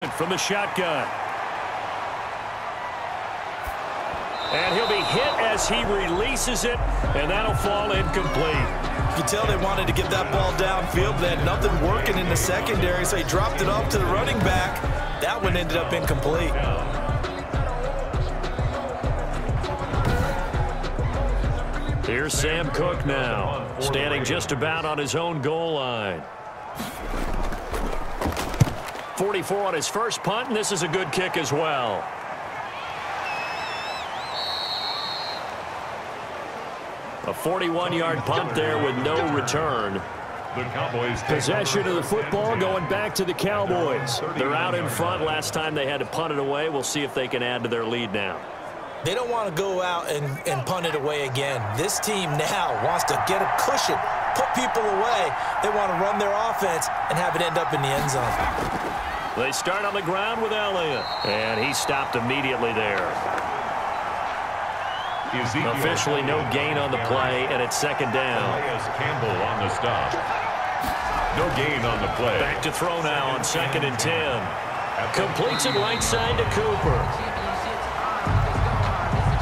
From the shotgun. And he'll be hit as he releases it, and that'll fall incomplete. You can tell they wanted to get that ball downfield. They had nothing working in the secondary, so he dropped it off to the running back. That one ended up incomplete. Here's Sam Cook now, standing just about on his own goal line. 44 on his first punt, and this is a good kick as well. A 41-yard punt there with no return. Possession of the football going back to the Cowboys. They're out in front. Last time they had to punt it away. We'll see if they can add to their lead now. They don't want to go out and punt it away again. This team now wants to get a cushion, put people away. They want to run their offense and have it end up in the end zone. They start on the ground with Elliott, and he stopped immediately there. Officially no gain on the play, and it's second down. Campbell on the stop. No gain on the play. Back to throw now on 2nd and 10. Completes it right side to Cooper.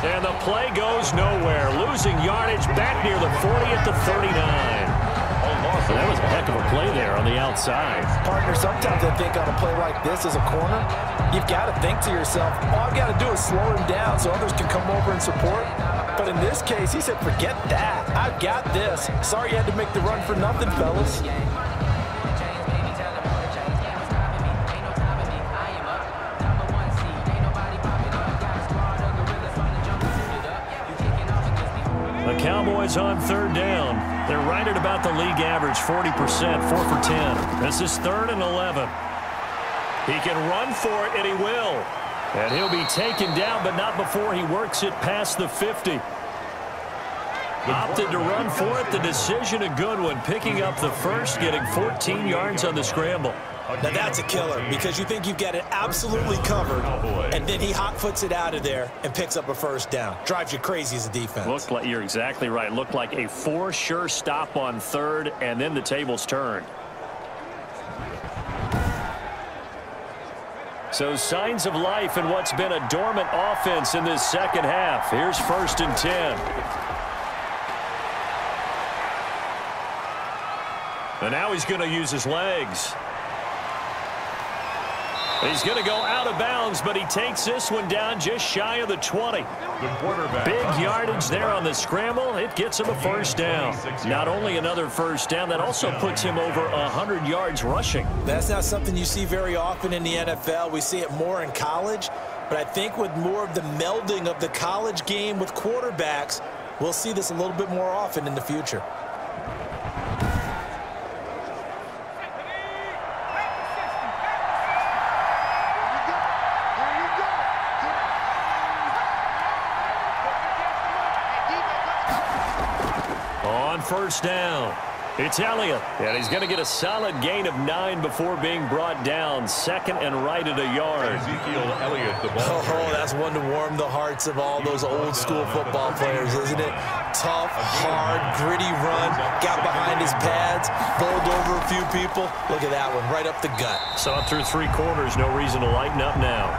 And the play goes nowhere. Losing yardage back near the 40 at the 39. That was a heck of a play there on the outside. Partner, sometimes I think on a play like this as a corner, you've got to think to yourself, all I've got to do is slow him down so others can come over and support. But in this case, he said, forget that. I've got this. Sorry you had to make the run for nothing, fellas. The Cowboys on 3rd down. They're right at about the league average, 40%, 4 for 10. This is 3rd and 11. He can run for it, and he will. And he'll be taken down, but not before he works it past the 50. Opted to run for it. The decision a good one. Picking up the first, getting 14 yards on the scramble. Now that's a killer because you think you've got it absolutely covered, and then he hot-foots it out of there and picks up a first down. Drives you crazy as a defense. Looked like, you're exactly right. Looked like a for-sure stop on 3rd, and then the tables turned. So signs of life in what's been a dormant offense in this second half. Here's 1st and 10. And now he's going to use his legs. He's going to go out of bounds, but he takes this one down just shy of the 20. Big yardage there on the scramble. It gets him a first down. Not only another first down, that also puts him over 100 yards rushing. That's not something you see very often in the NFL. We see it more in college. But I think with more of the melding of the college game with quarterbacks, we'll see this a little bit more often in the future. First down. It's Elliott, and he's going to get a solid gain of 9 before being brought down. 2nd and right at a yard. Elliott, the ball. Oh, that's one to warm the hearts of all those old school football players, isn't it? Tough, hard, gritty run. Got behind his pads, bowled over a few people. Look at that one, right up the gut. Saw it through 3 quarters. No reason to lighten up now.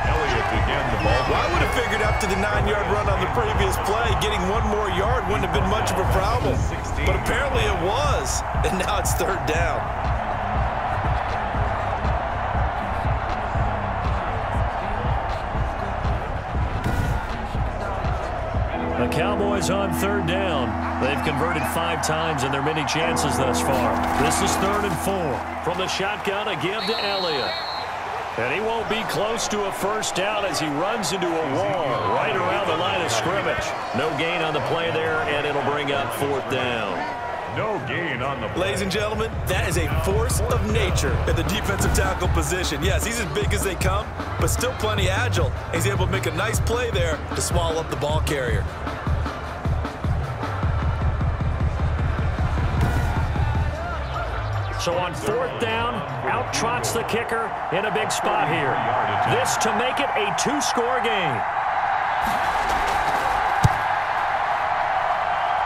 Elliott again, the ball. Well, I would have figured after the 9-yard run on the previous play, getting 1 more yard wouldn't have been much of a problem. But apparently it was, and now it's 3rd down. The Cowboys on 3rd down. They've converted 5 times in their many chances thus far. This is 3rd and 4. From the shotgun, a give to Elliott. And he won't be close to a first down as he runs into a wall right around the line of scrimmage. No gain on the play there, and it'll bring up 4th down. No gain on the play. Ladies and gentlemen, that is a force of nature at the defensive tackle position. Yes, he's as big as they come, but still plenty agile. He's able to make a nice play there to swallow up the ball carrier. So on 4th down, out trots the kicker in a big spot here. This to make it a 2-score game.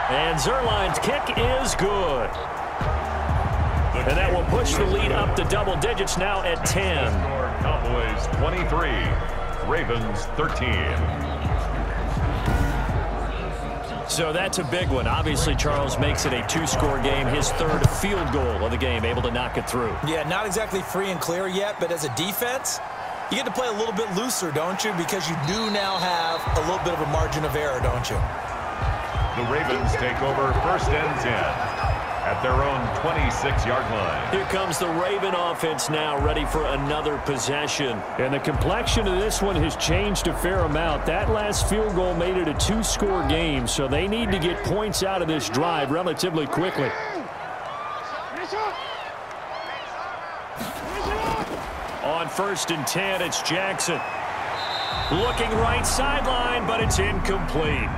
And Zerline's kick is good. And that will push the lead up to double digits now at 10. Chiefs 23, Ravens 13. So that's a big one. Obviously, Charles makes it a two-score game. His third field goal of the game, able to knock it through. Yeah, not exactly free and clear yet, but as a defense, you get to play a little bit looser, don't you? Because you do now have a little bit of a margin of error, don't you? The Ravens take over 1st and 10 at their own 26-yard line. Here comes the Raven offense now, ready for another possession. And the complexion of this one has changed a fair amount. That last field goal made it a two-score game, so they need to get points out of this drive relatively quickly. On 1st and 10, it's Jackson. Looking right sideline, but it's incomplete.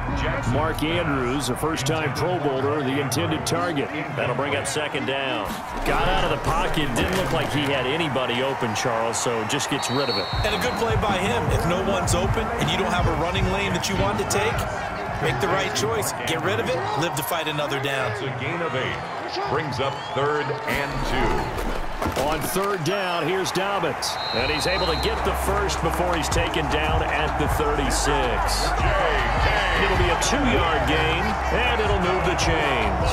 Mark Andrews, a first-time Pro Bowler, the intended target. That'll bring up 2nd down. Got out of the pocket. Didn't look like he had anybody open, Charles, so just gets rid of it. And a good play by him. If no one's open and you don't have a running lane that you want to take, make the right choice. Get rid of it. Live to fight another down. It's a gain of 8. Brings up 3rd and 2. On 3rd down, here's Dobbins. And he's able to get the first before he's taken down at the 36. It'll be a 2-yard gain, and it'll move the chains.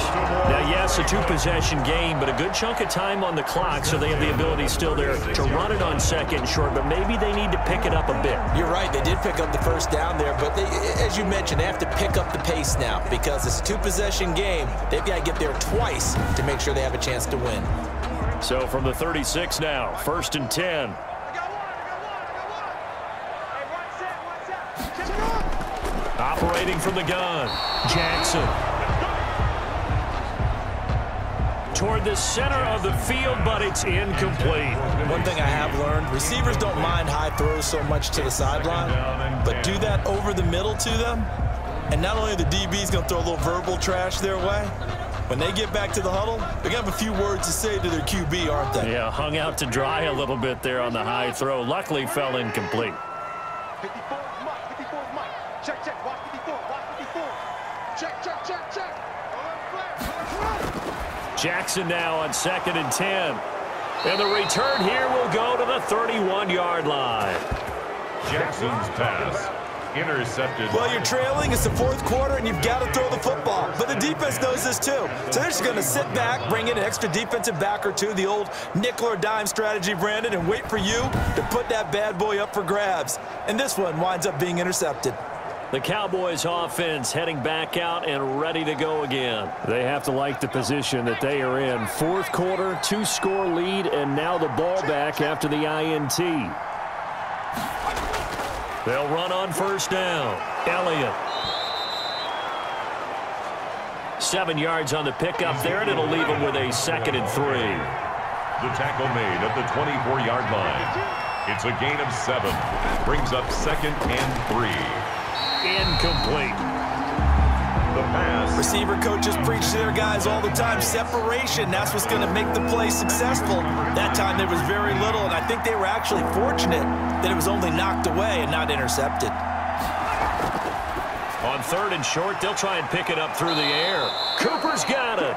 Now, yes, a 2-possession game, but a good chunk of time on the clock, so they have the ability still there to run it on 2nd and short, but maybe they need to pick it up a bit. You're right. They did pick up the first down there, but they, as you mentioned, they have to pick up the pace now because it's a 2-possession game. They've got to get there twice to make sure they have a chance to win. So from the 36 now, 1st and 10. Operating from the gun, Jackson. Toward the center of the field, but it's incomplete. One thing I have learned, receivers don't mind high throws so much to the sideline, but do that over the middle to them, and not only are the DBs going to throw a little verbal trash their way, when they get back to the huddle, they're going to have a few words to say to their QB, aren't they? Yeah, hung out to dry a little bit there on the high throw. Luckily, fell incomplete. Jackson now on 2nd and 10. And the return here will go to the 31-yard line. Jackson's pass. Intercepted. Well, you're trailing. It's the 4th quarter, and you've got to throw the football. But the defense knows this, too. So they're just going to sit back, bring in an extra defensive back or two, the old nickel or dime strategy, Brandon, and wait for you to put that bad boy up for grabs. And this one winds up being intercepted. The Cowboys offense heading back out and ready to go again. They have to like the position that they are in. 4th quarter, 2-score lead, and now the ball back after the INT. They'll run on 1st down. Elliott. 7 yards on the pickup there, and it'll leave them with a 2nd and 3. The tackle made at the 24-yard line. It's a gain of 7. Brings up 2nd and 3. Incomplete. The pass. Receiver coaches preach to their guys all the time. Separation, that's what's going to make the play successful. That time there was very little, and I think they were actually fortunate that it was only knocked away and not intercepted. On 3rd and short, they'll try and pick it up through the air. Cooper's got it.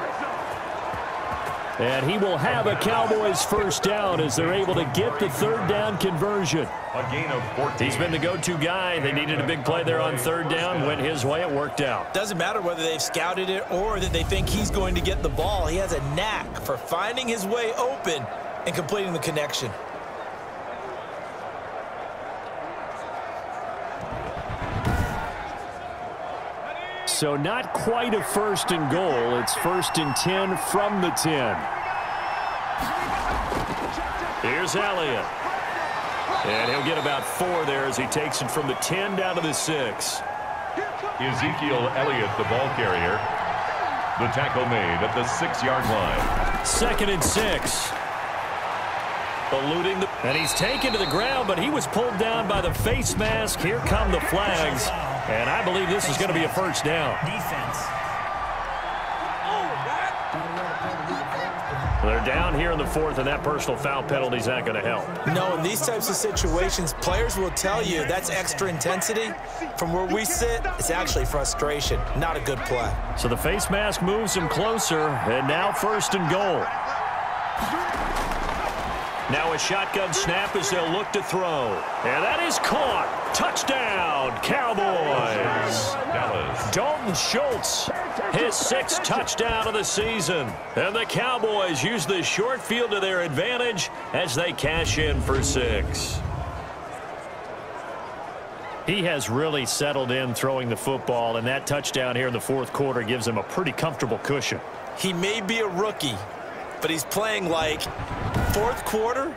And he will have a Cowboys 1st down as they're able to get the 3rd down conversion. A gain of 14. He's been the go-to guy. They needed a big play there on 3rd down. Went his way. It worked out. Doesn't matter whether they've scouted it or that they think he's going to get the ball. He has a knack for finding his way open and completing the connection. So not quite a 1st and goal. It's 1st and 10 from the 10. Here's Elliott. And he'll get about 4 there as he takes it from the 10 down to the 6. Ezekiel Elliott, the ball carrier. The tackle made at the 6-yard line. 2nd and 6. Eluding and he's taken to the ground, but he was pulled down by the face mask. Here come the flags. And I believe this is going to be a 1st down. They're down here in the 4th, and that personal foul penalty is not going to help. No, in these types of situations, players will tell you that's extra intensity. From where we sit, it's actually frustration. Not a good play. So the face mask moves him closer, and now 1st and goal. Now a shotgun snap as they'll look to throw. And that is caught. Touchdown, Cowboys. Dalton Schultz, his 6th touchdown of the season. And the Cowboys use the short field to their advantage as they cash in for 6. He has really settled in throwing the football, and that touchdown here in the 4th quarter gives him a pretty comfortable cushion. He may be a rookie, but he's playing like 4th quarter,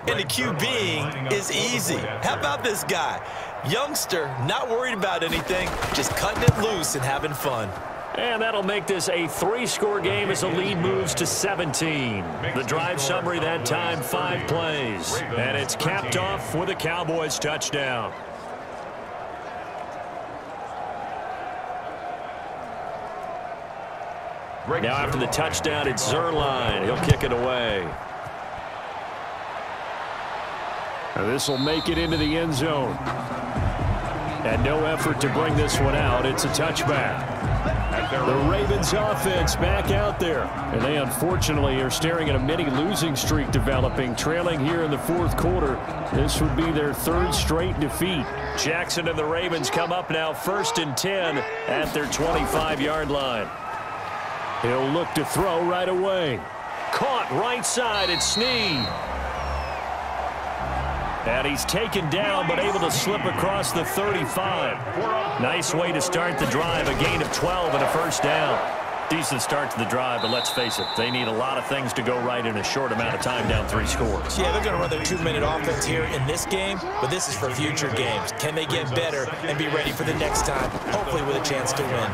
and the QBing is easy. How about this guy? Youngster, not worried about anything, just cutting it loose and having fun. And that'll make this a 3-score game as the lead moves to 17. The drive summary that time, 5 plays. And it's capped off with a Cowboys touchdown. Now after the touchdown, it's Zerline. He'll kick it away. This will make it into the end zone. And no effort to bring this one out. It's a touchback. The Ravens offense back out there. And they unfortunately are staring at a mini losing streak developing, trailing here in the 4th quarter. This would be their 3rd straight defeat. Jackson and the Ravens come up now 1st and 10 at their 25-yard line. He'll look to throw right away. Caught right side at Snead. And he's taken down but able to slip across the 35. Nice way to start the drive. A gain of 12 and a 1st down. Decent start to the drive, but let's face it, they need a lot of things to go right in a short amount of time down 3 scores. Yeah, they're going to run their 2-minute offense here in this game, but this is for future games. Can they get better and be ready for the next time, hopefully with a chance to win?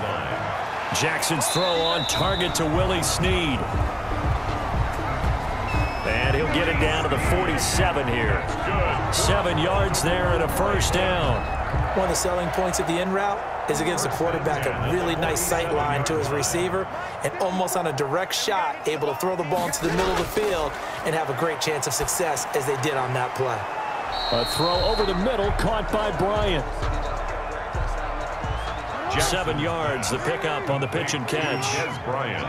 Jackson's throw on target to Willie Snead. And he'll get it down to the 47 here. 7 yards there and a 1st down. One of the selling points of the in route is it gives the quarterback a really nice sight line to his receiver and almost on a direct shot able to throw the ball into the middle of the field and have a great chance of success as they did on that play. A throw over the middle caught by Bryant. 7 yards, the pickup on the pitch and catch. Bryant.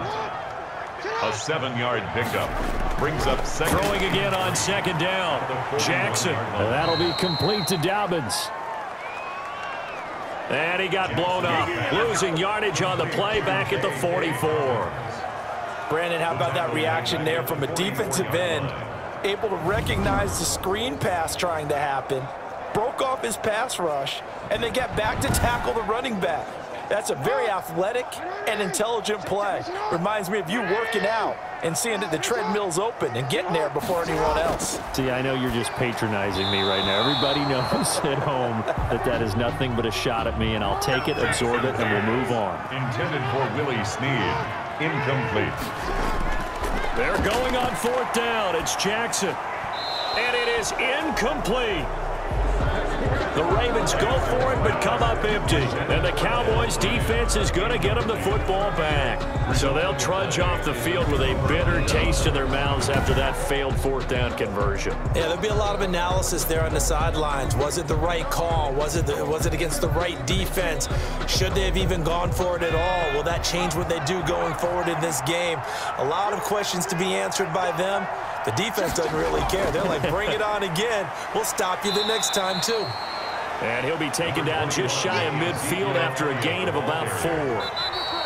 A 7-yard pickup. Brings up 2nd. Throwing again on 2nd down. Jackson. That'll be complete to Dobbins. And he got blown up. Losing yardage on the play back at the 44. Brandon, how about that reaction there from a defensive end? Able to recognize the screen pass trying to happen. Broke off his pass rush, and then get back to tackle the running back. That's a very athletic and intelligent play. Reminds me of you working out and seeing that the treadmill's open and getting there before anyone else. See, I know you're just patronizing me right now. Everybody knows at home that that is nothing but a shot at me, and I'll take it, absorb it, and we'll move on. Intended for Willie Snead. Incomplete. They're going on 4th down. It's Jackson. And it is incomplete. The Ravens go for it, but come up empty. And the Cowboys defense is going to get them the football back. So they'll trudge off the field with a bitter taste in their mouths after that failed 4th down conversion. Yeah, there'll be a lot of analysis there on the sidelines. Was it the right call? Was it against the right defense? Should they have even gone for it at all? Will that change what they do going forward in this game? A lot of questions to be answered by them. The defense doesn't really care. They're like, bring it on again. We'll stop you the next time, too. And he'll be taken down just shy of midfield after a gain of about 4.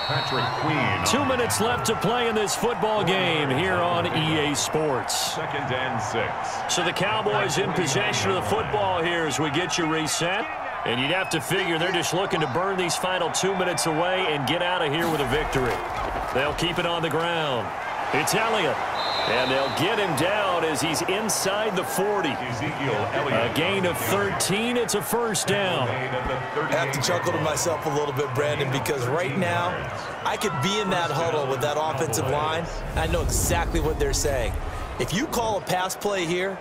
Patrick Queen. 2 minutes left to play in this football game here on EA Sports. 2nd and 6. So the Cowboys in possession of the football here as we get you reset. And you'd have to figure they're just looking to burn these final 2 minutes away and get out of here with a victory. They'll keep it on the ground. It's Elliott. And they'll get him down as he's inside the 40. A gain of 13. It's a 1st down. I have to chuckle to myself a little bit, Brandon, because right now I could be in that huddle with that offensive line. I know exactly what they're saying. If you call a pass play here,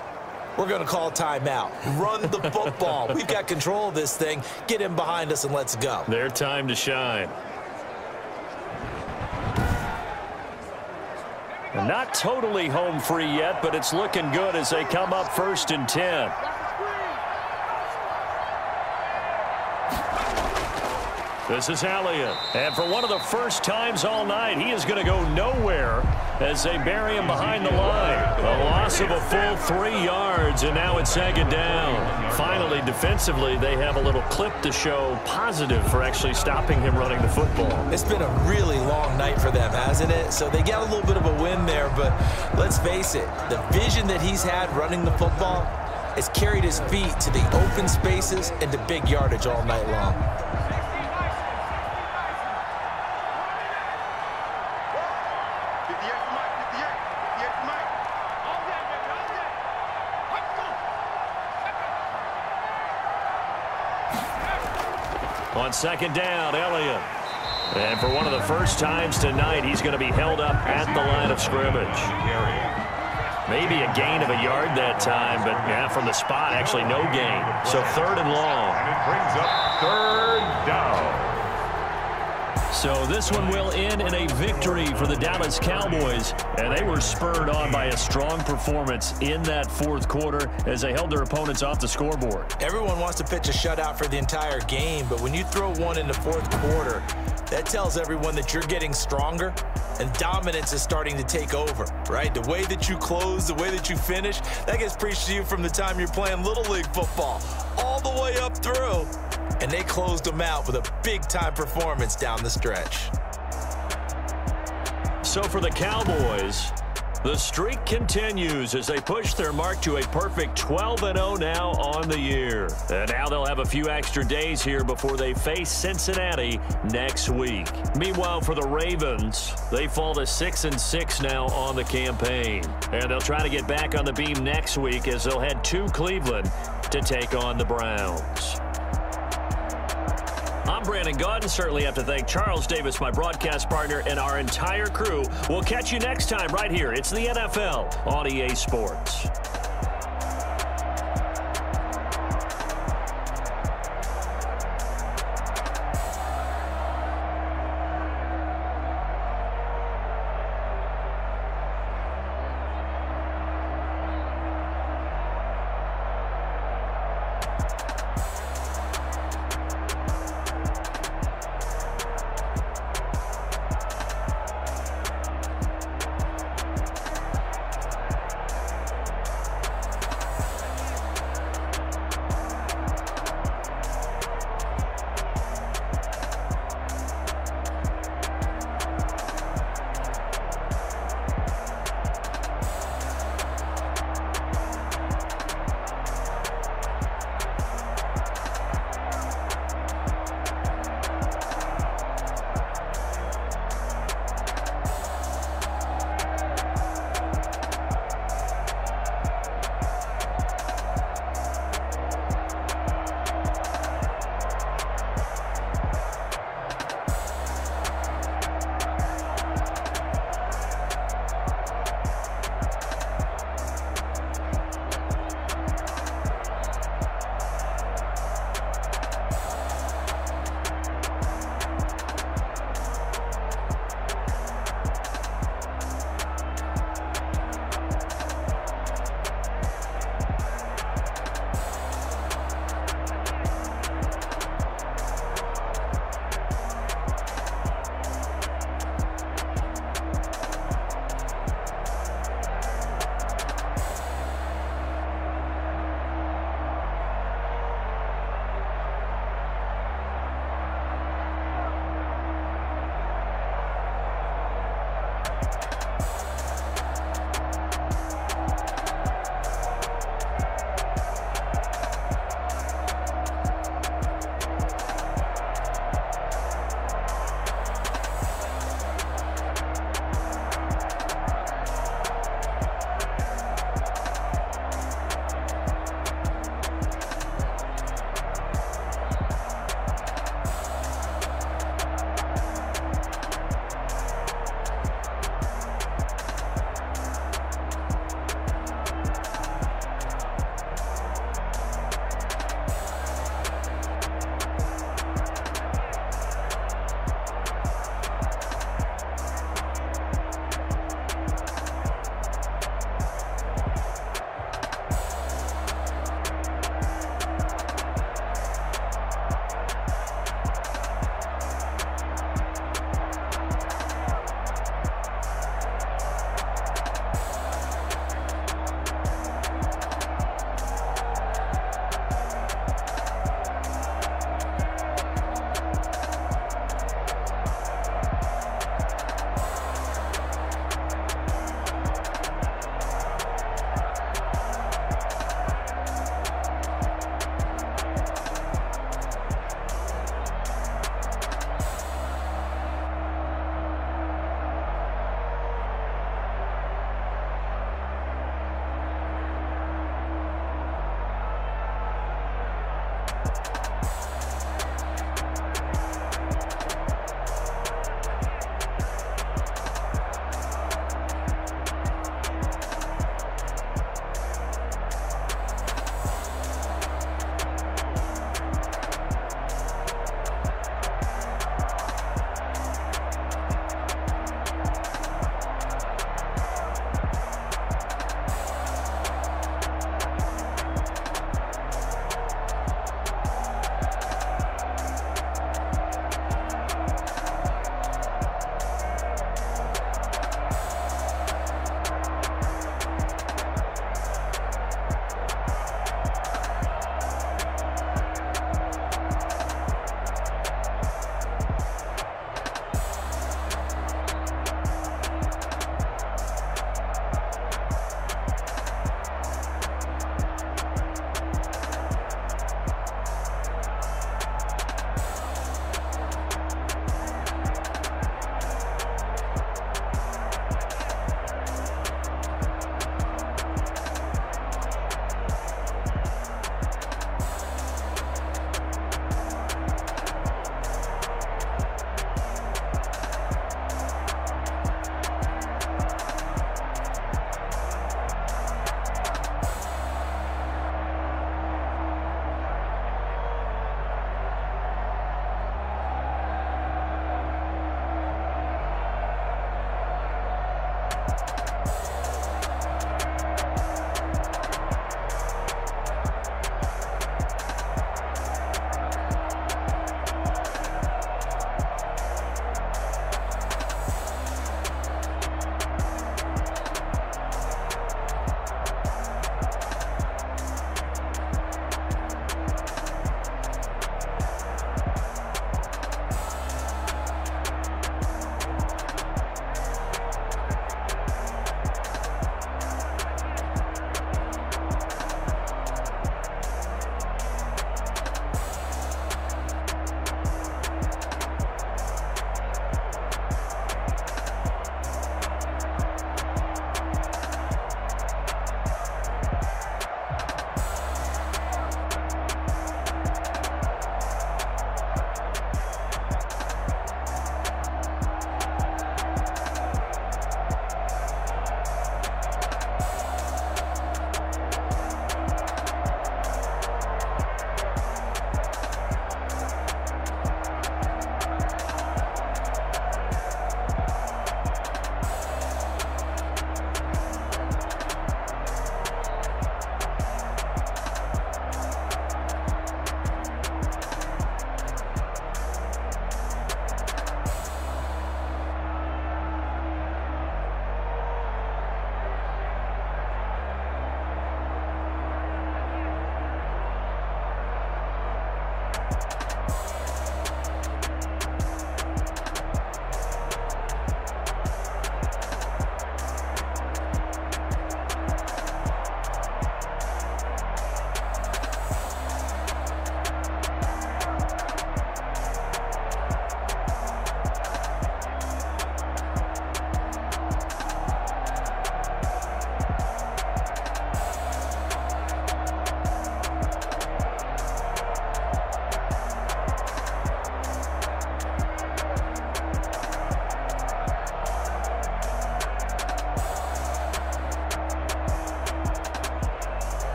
we're going to call a timeout. Run the football. We've got control of this thing. Get him behind us and let's go. Their time to shine. Not totally home free yet, but it's looking good as they come up 1st and 10. This is Elliott. And for one of the first times all night, he is going to go nowhere as they bury him behind the line. A loss of a full 3 yards, and now it's second down. Finally, defensively, they have a little clip to show positive for actually stopping him running the football. It's been a really long night for them, hasn't it? So they got a little bit of a win there, but let's face it, the vision that he's had running the football has carried his feet to the open spaces and to big yardage all night long. On second down, Elliott. And for one of the first times tonight, he's going to be held up at the line of scrimmage. Maybe a gain of a yard that time, but yeah, from the spot, actually no gain. So third and long. And it brings up third down. So this one will end in a victory for the Dallas Cowboys, and they were spurred on by a strong performance in that fourth quarter as they held their opponents off the scoreboard. Everyone wants to pitch a shutout for the entire game, but when you throw one in the fourth quarter, that tells everyone that you're getting stronger and dominance is starting to take over, right? The way that you close, the way that you finish, that gets preached to you from the time you're playing Little League football all the way up through. And they closed them out with a big-time performance down the stretch. So for the Cowboys, the streak continues as they push their mark to a perfect 12-0 now on the year. And now they'll have a few extra days here before they face Cincinnati next week. Meanwhile, for the Ravens, they fall to 6-6 now on the campaign. And they'll try to get back on the beam next week as they'll head to Cleveland to take on the Browns. I'm Brandon Gaudin. Certainly have to thank Charles Davis, my broadcast partner, and our entire crew. We'll catch you next time right here. It's the NFL on EA Sports.